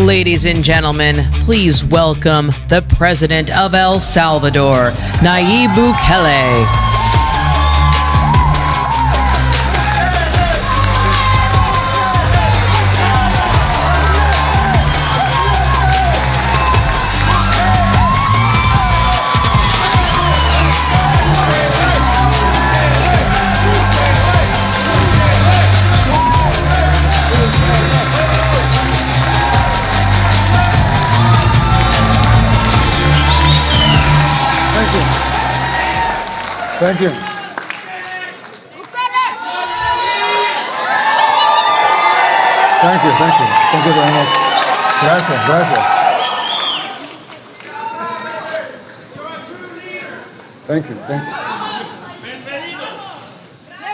Ladies and gentlemen, please welcome the President of El Salvador, Nayib Bukele. Thank you. Thank you, thank you. Thank you very much. Gracias, gracias. Thank you, thank you.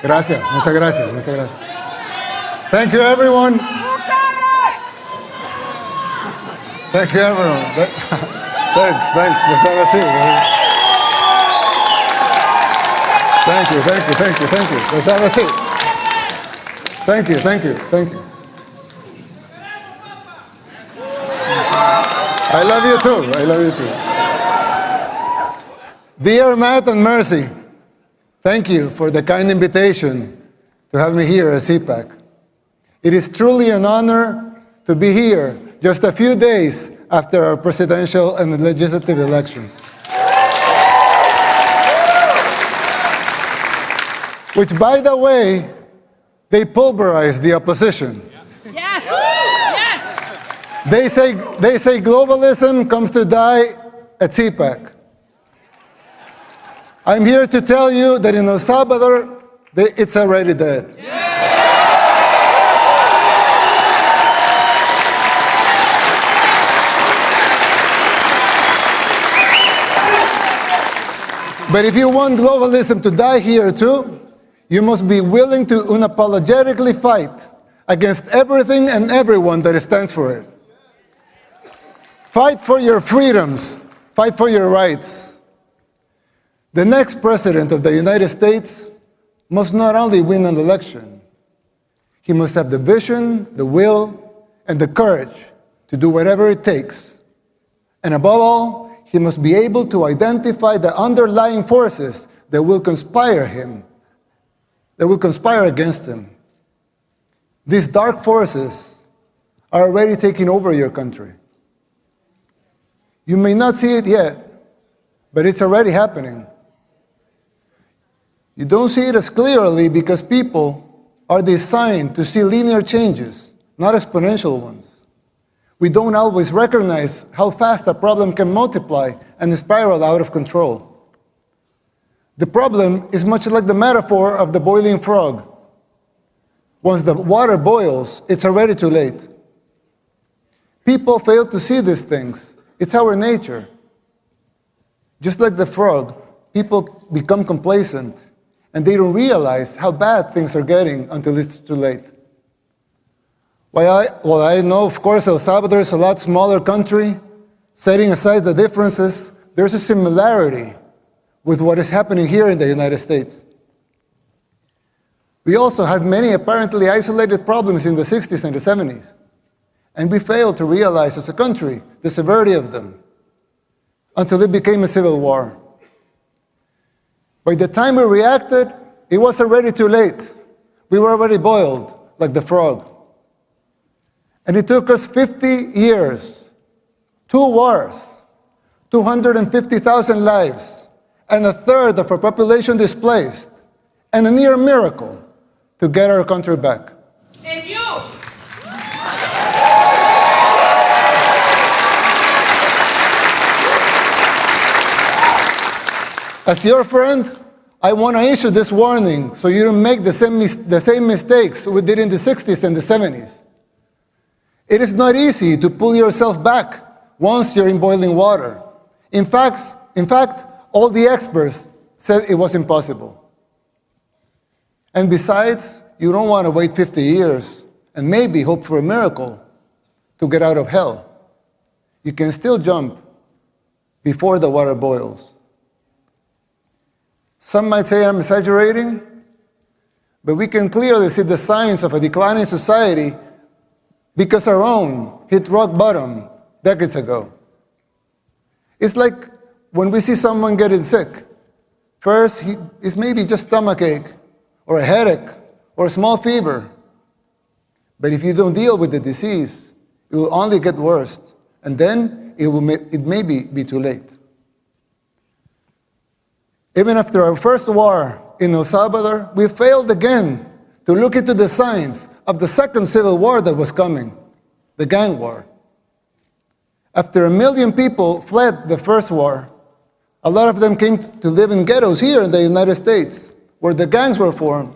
Gracias, muchas gracias, muchas gracias. Thank you, everyone. Thank you, everyone. Thanks. Let's have a seat. Thank you. Let's have a seat. Thank you. I love you too. Dear Matt and Mercy, thank you for the kind invitation to have me here at Cpac. It is truly an honor to be here just a few days after our presidential and legislative elections, which, by the way, they pulverized the opposition. Yes. They say globalism comes to die at Cpac. I'm here to tell you that in El Salvador, it's already dead. But if you want globalism to die here too, you must be willing to unapologetically fight against everything and everyone that stands for it. Fight for your freedoms. Fight for your rights. The next president of the United States must not only win an election, he must have the vision, the will, and the courage to do whatever it takes. And above all, he must be able to identify the underlying forces that will conspire against him. These dark forces are already taking over your country. You may not see it yet, but it's already happening. You don't see it as clearly because people are designed to see linear changes, not exponential ones. We don't always recognize how fast a problem can multiply and spiral out of control. The problem is much like the metaphor of the boiling frog. Once the water boils, it's already too late. People fail to see these things. It's our nature. Just like the frog, people become complacent, and they don't realize how bad things are getting until it's too late. While I know, of course, El Salvador is a lot smaller country, setting aside the differences, there's a similarity with what is happening here in the United States. We also had many apparently isolated problems in the 60s and the 70s, and we failed to realize as a country the severity of them until it became a civil war. By the time we reacted, it was already too late. We were already boiled like the frog. And it took us 50 years, 2 wars, 250,000 lives, and a third of our population displaced, and a near miracle to get our country back. And you. As your friend, I want to issue this warning so you don't make the same mistakes we did in the 60s and the 70s. It is not easy to pull yourself back once you're in boiling water. In fact, all the experts said it was impossible. And besides, you don't want to wait 50 years and maybe hope for a miracle to get out of hell. You can still jump before the water boils. Some might say I'm exaggerating, but we can clearly see the signs of a declining society because our own hit rock bottom decades ago. It's like when we see someone getting sick. First, it's maybe just stomachache, or a headache, or a small fever. But if you don't deal with the disease, it will only get worse, and then it may be too late. Even after our first war in El Salvador, we failed again to look into the signs of the second civil war that was coming, the gang war. After 1 million people fled the first war, a lot of them came to live in ghettos here in the United States, where the gangs were formed.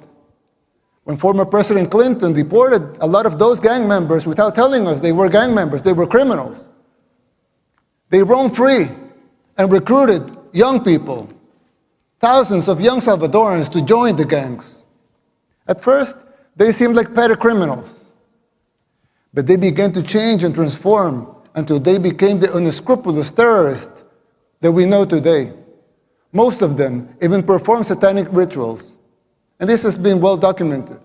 When former President Clinton deported a lot of those gang members without telling us they were gang members, they were criminals. They roamed free and recruited young people, thousands of young Salvadorans, to join the gangs. At first, they seemed like petty criminals, but they began to change and transform until they became the unscrupulous terrorists that we know today. Most of them even perform satanic rituals, and this has been well documented.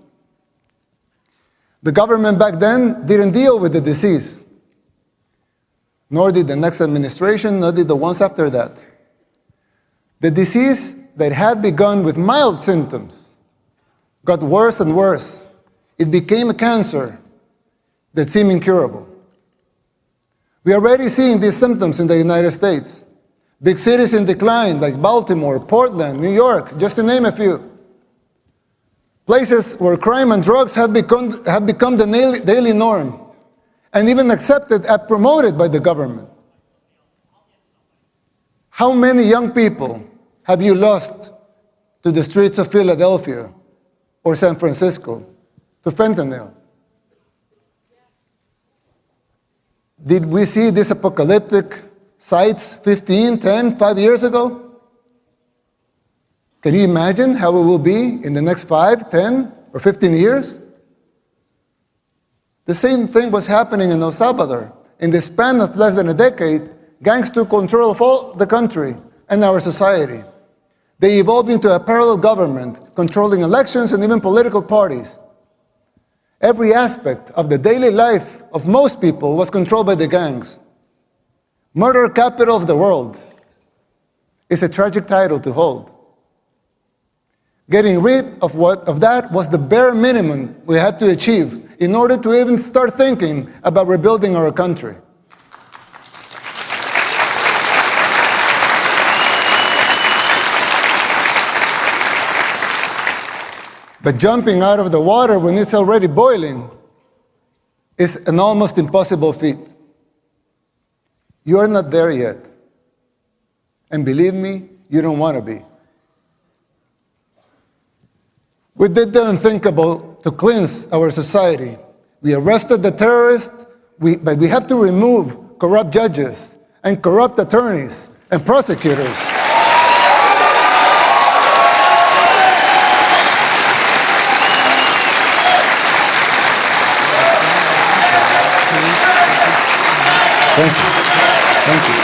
The government back then didn't deal with the disease, nor did the next administration, nor did the ones after that. The disease that had begun with mild symptoms got worse and worse. It became a cancer that seemed incurable. We are already seeing these symptoms in the United States. Big cities in decline like Baltimore, Portland, New York, just to name a few. Places where crime and drugs have become the daily norm, and even accepted and promoted by the government. How many young people have you lost to the streets of Philadelphia or San Francisco, to fentanyl? Did we see these apocalyptic sights 15, 10, 5 years ago? Can you imagine how it will be in the next 5, 10, or 15 years? The same thing was happening in El Salvador. In the span of less than a decade, gangs took control of all the country and our society. They evolved into a parallel government, controlling elections and even political parties. Every aspect of the daily life of most people was controlled by the gangs. Murder capital of the world is a tragic title to hold. Getting rid of that was the bare minimum we had to achieve in order to even start thinking about rebuilding our country. But jumping out of the water when it's already boiling is an almost impossible feat. You are not there yet. And believe me, you don't want to be. We did the unthinkable to cleanse our society. We arrested the terrorists, but we have to remove corrupt judges and corrupt attorneys and prosecutors. Thank you. Thank you.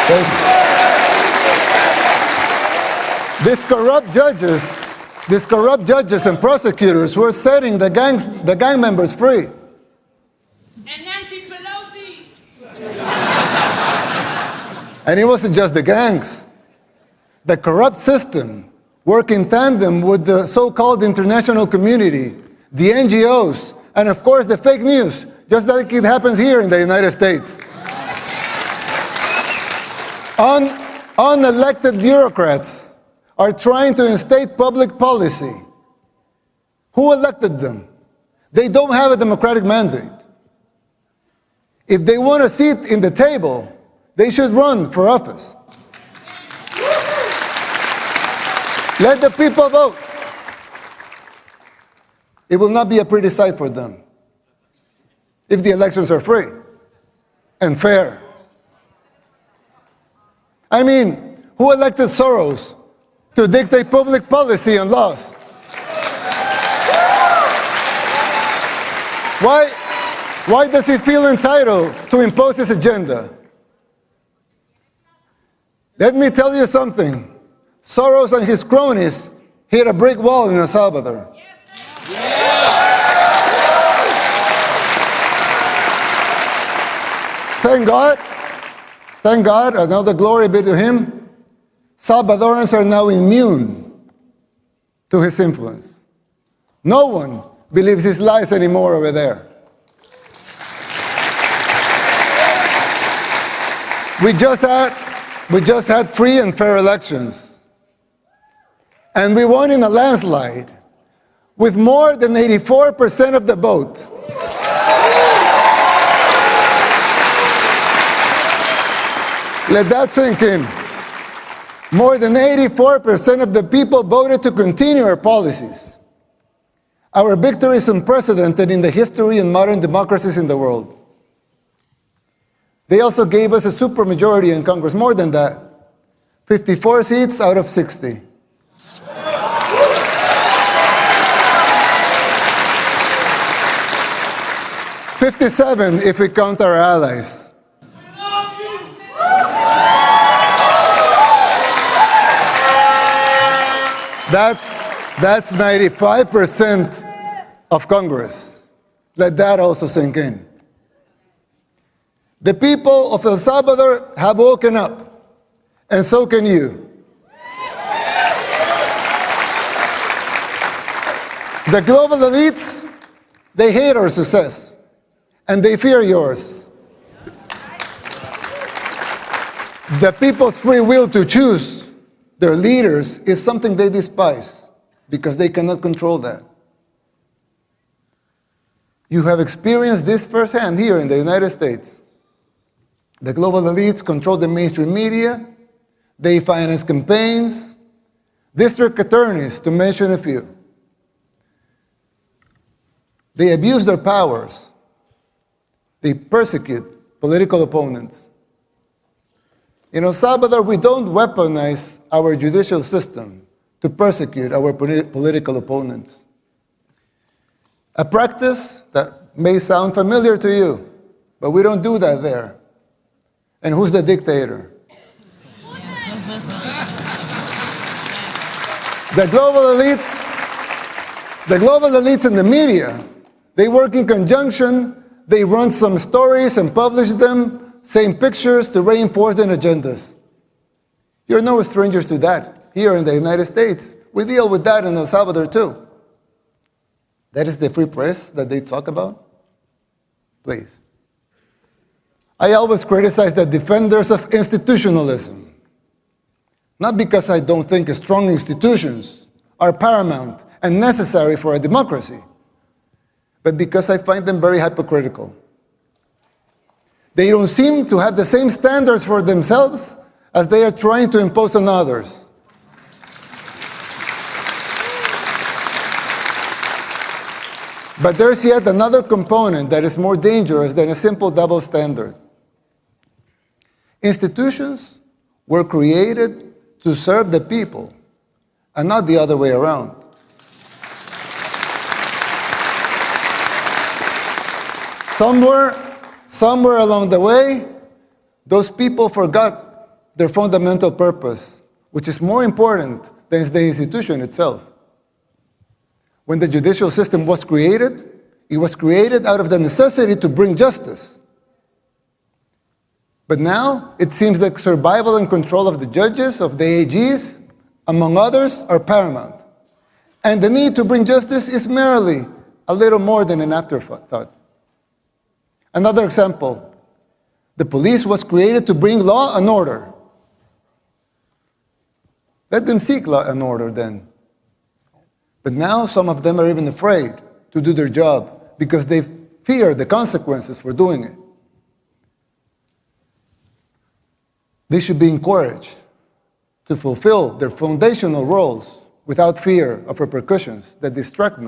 Thank you. These corrupt judges and prosecutors were setting the gang members free. And Nancy Pelosi. And it wasn't just the gangs. The corrupt system worked in tandem with the so-called international community, the NGOs, and of course the fake news, just like it happens here in the United States. Unelected bureaucrats are trying to instate public policy. Who elected them? They don't have a democratic mandate. If they want a seat in the table, they should run for office. Let the people vote. It will not be a pretty sight for them if the elections are free and fair. I mean, who elected Soros to dictate public policy and laws? Why does he feel entitled to impose his agenda? Let me tell you something. Soros and his cronies hit a brick wall in El Salvador. Thank God, and all the glory be to him, Salvadorans are now immune to his influence. No one believes his lies anymore over there. We just had free and fair elections. And we won in a landslide with more than 84% of the vote. Let that sink in. More than 84% of the people voted to continue our policies. Our victory is unprecedented in the history and modern democracies in the world. They also gave us a supermajority in Congress, more than that. 54 seats out of 60. "57 if we count our allies. That's 95% of Congress. Let that also sink in. The people of El Salvador have woken up, and so can you. The global elites, they hate our success, and they fear yours. The people's free will to choose their leaders is something they despise because they cannot control that. You have experienced this firsthand here in the United States. The global elites control the mainstream media, they finance campaigns, district attorneys, to mention a few. They abuse their powers. They persecute political opponents. In El Salvador, we don't weaponize our judicial system to persecute our political opponents. A practice that may sound familiar to you, but we don't do that there. And who's the dictator? The global elites in the media, they work in conjunction, they run some stories and publish them, same pictures to reinforce their agendas. You're no strangers to that here in the United States. We deal with that in El Salvador too. That is the free press that they talk about? Please. I always criticize the defenders of institutionalism. Not because I don't think strong institutions are paramount and necessary for a democracy, but because I find them very hypocritical. They don't seem to have the same standards for themselves as they are trying to impose on others. But there's yet another component that is more dangerous than a simple double standard. Institutions were created to serve the people and not the other way around. Somewhere along the way, those people forgot their fundamental purpose, which is more important than the institution itself. When the judicial system was created, it was created out of the necessity to bring justice. But now, it seems like survival and control of the judges, of the AGs, among others, are paramount. And the need to bring justice is merely a little more than an afterthought. Another example, the police was created to bring law and order. Let them seek law and order then. But now some of them are even afraid to do their job because they fear the consequences for doing it. They should be encouraged to fulfill their foundational roles without fear of repercussions that distract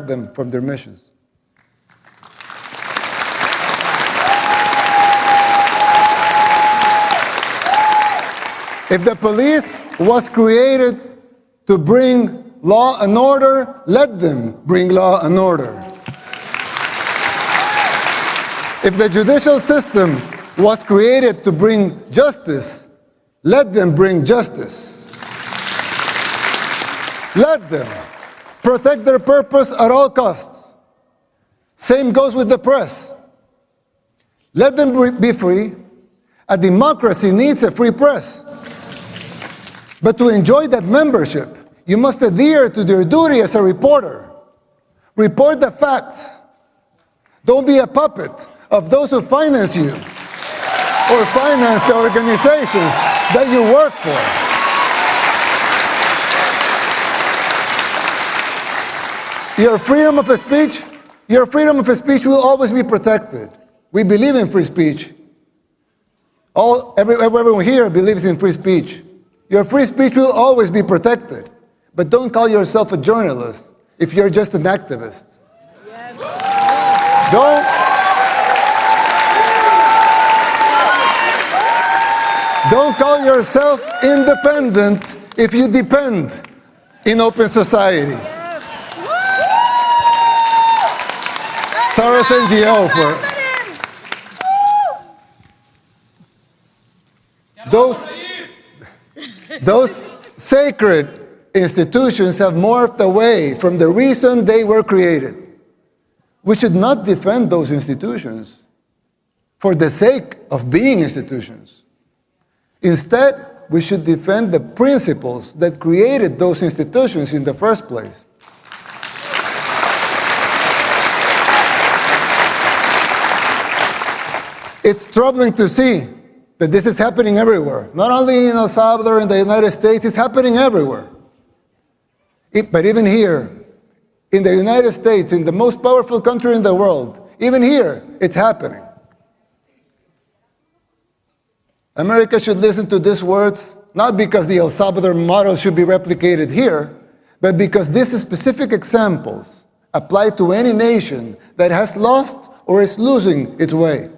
them from their missions. If the police was created to bring law and order, let them bring law and order. If the judicial system was created to bring justice, let them bring justice. Let them protect their purpose at all costs. Same goes with the press. Let them be free. A democracy needs a free press. But to enjoy that membership, you must adhere to your duty as a reporter. Report the facts. Don't be a puppet of those who finance you or finance the organizations that you work for. Your freedom of speech will always be protected. We believe in free speech. Everyone here believes in free speech. Your free speech will always be protected. But don't call yourself a journalist if you're just an activist. Don't call yourself independent if you depend in open society. Sarah's NGO for those sacred institutions have morphed away from the reason they were created. We should not defend those institutions for the sake of being institutions. Instead, we should defend the principles that created those institutions in the first place. It's troubling to see that this is happening everywhere. Not only in El Salvador and the United States, it's happening everywhere. But even here, in the United States, in the most powerful country in the world, even here, it's happening. America should listen to these words, not because the El Salvador model should be replicated here, but because these specific examples apply to any nation that has lost or is losing its way.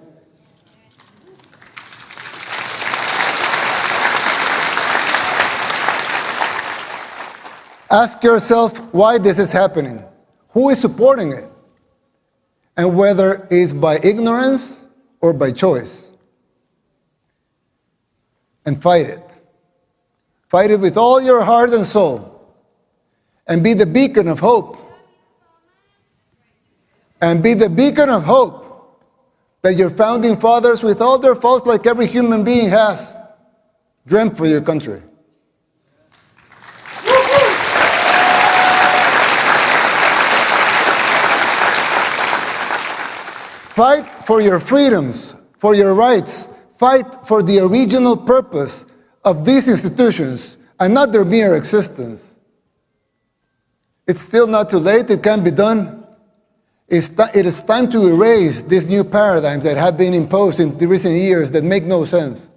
Ask yourself why this is happening, who is supporting it, and whether it is by ignorance or by choice. And fight it. Fight it with all your heart and soul. And be the beacon of hope. And be the beacon of hope that your founding fathers, with all their faults like every human being has, dreamt for your country. Fight for your freedoms, for your rights. Fight for the original purpose of these institutions and not their mere existence. It's still not too late. It can be done. It is time to erase these new paradigms that have been imposed in the recent years that make no sense.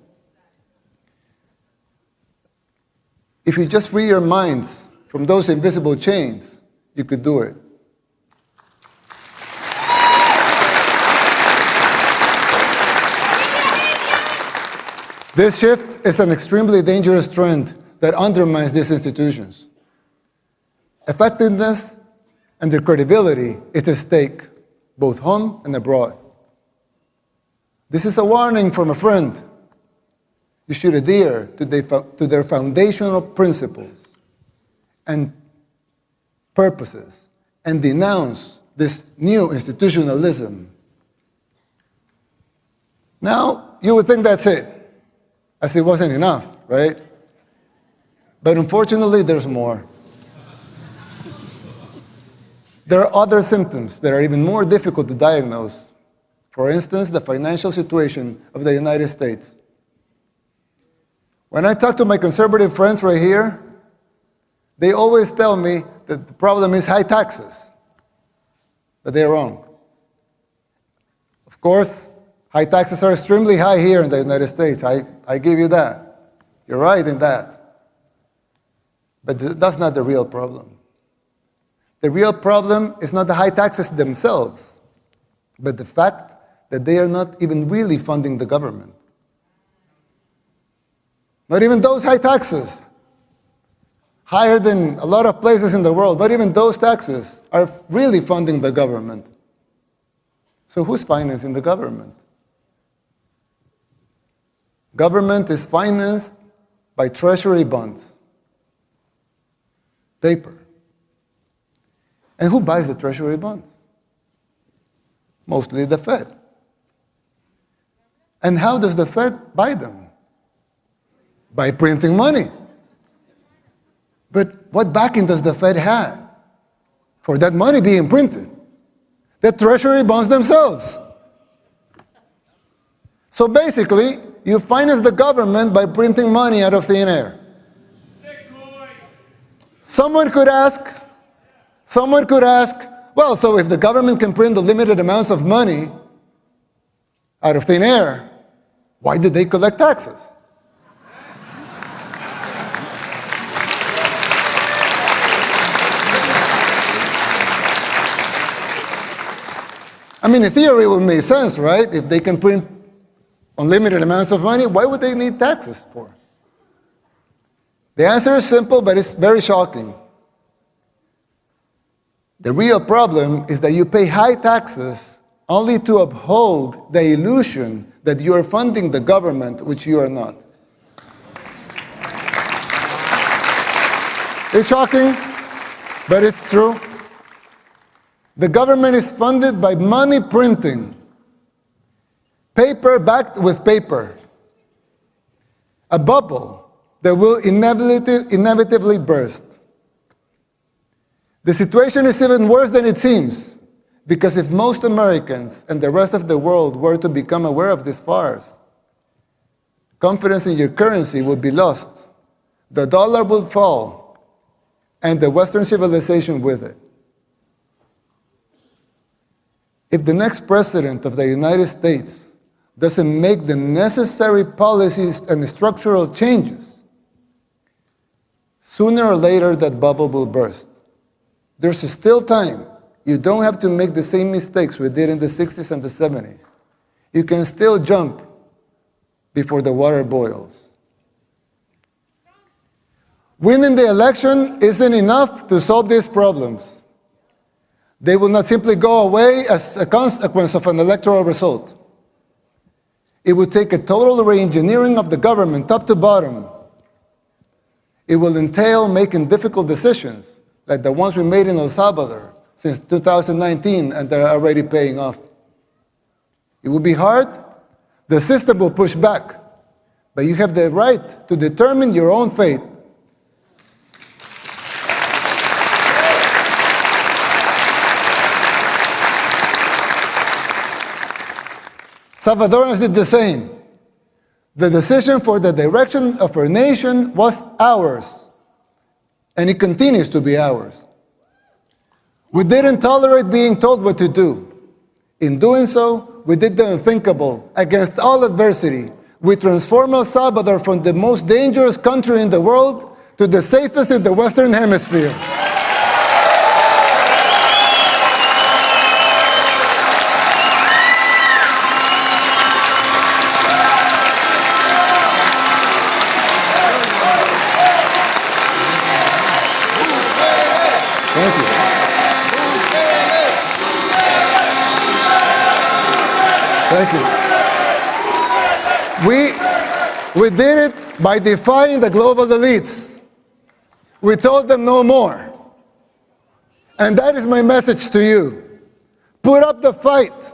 If you just free your minds from those invisible chains, you could do it. This shift is an extremely dangerous trend that undermines these institutions. Effectiveness and their credibility is at stake, both home and abroad. This is a warning from a friend. You should adhere to their foundational principles and purposes and denounce this new institutionalism. Now, you would think that's it. As it wasn't enough, right? But unfortunately, there's more. There are other symptoms that are even more difficult to diagnose. For instance, the financial situation of the United States. When I talk to my conservative friends right here, they always tell me that the problem is high taxes. But they're wrong. Of course, high taxes are extremely high here in the United States. I give you that. You're right in that. But that's not the real problem. The real problem is not the high taxes themselves, but the fact that they are not even really funding the government. Not even those high taxes, higher than a lot of places in the world, not even those taxes are really funding the government. So who's financing the government? Government is financed by treasury bonds, paper. And who buys the treasury bonds? Mostly the Fed. And how does the Fed buy them? By printing money. But what backing does the Fed have for that money being printed? The Treasury bonds themselves. So basically, you finance the government by printing money out of thin air. Someone could ask, well, so if the government can print the limited amounts of money out of thin air, why do they collect taxes? I mean, in theory, it would make sense, right? If they can print unlimited amounts of money, why would they need taxes for? The answer is simple, but it's very shocking. The real problem is that you pay high taxes only to uphold the illusion that you are funding the government, which you are not. It's shocking, but it's true. The government is funded by money printing, paper backed with paper, a bubble that will inevitably burst. The situation is even worse than it seems, because if most Americans and the rest of the world were to become aware of this farce, confidence in your currency would be lost, the dollar would fall, and the Western civilization with it. If the next president of the United States doesn't make the necessary policies and structural changes, sooner or later that bubble will burst. There's still time. You don't have to make the same mistakes we did in the 60s and the 70s. You can still jump before the water boils. Winning the election isn't enough to solve these problems. They will not simply go away as a consequence of an electoral result. It would take a total re-engineering of the government, top to bottom. It will entail making difficult decisions, like the ones we made in El Salvador since 2019, and they're already paying off. It will be hard. The system will push back, but you have the right to determine your own fate. Salvadorans did the same. The decision for the direction of our nation was ours, and it continues to be ours. We didn't tolerate being told what to do. In doing so, we did the unthinkable. Against all adversity, we transformed El Salvador from the most dangerous country in the world to the safest in the Western Hemisphere. Thank you. Thank you. We did it by defying the global elites. We told them no more. And that is my message to you. Put up the fight,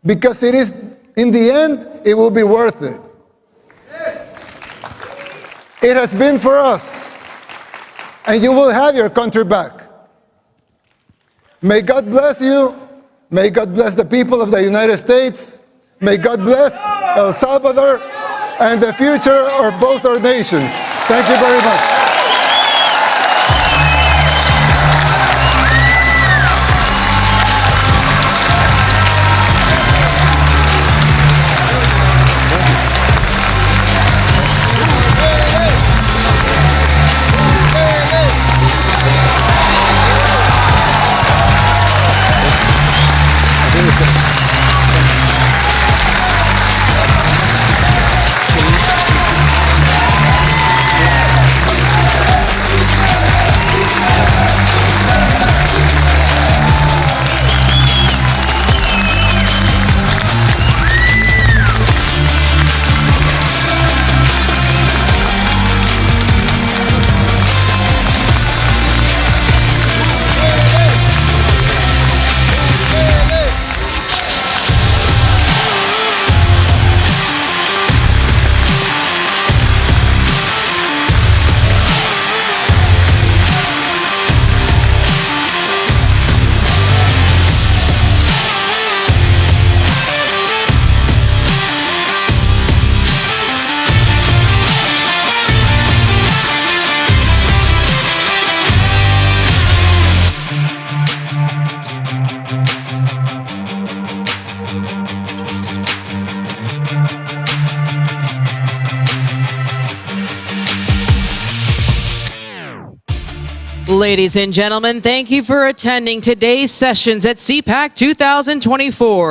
because it is, in the end, it will be worth it. It has been for us, and you will have your country back. May God bless you. May God bless the people of the United States. May God bless El Salvador and the future of both our nations. Thank you very much. Ladies and gentlemen, thank you for attending today's sessions at Cpac 2024.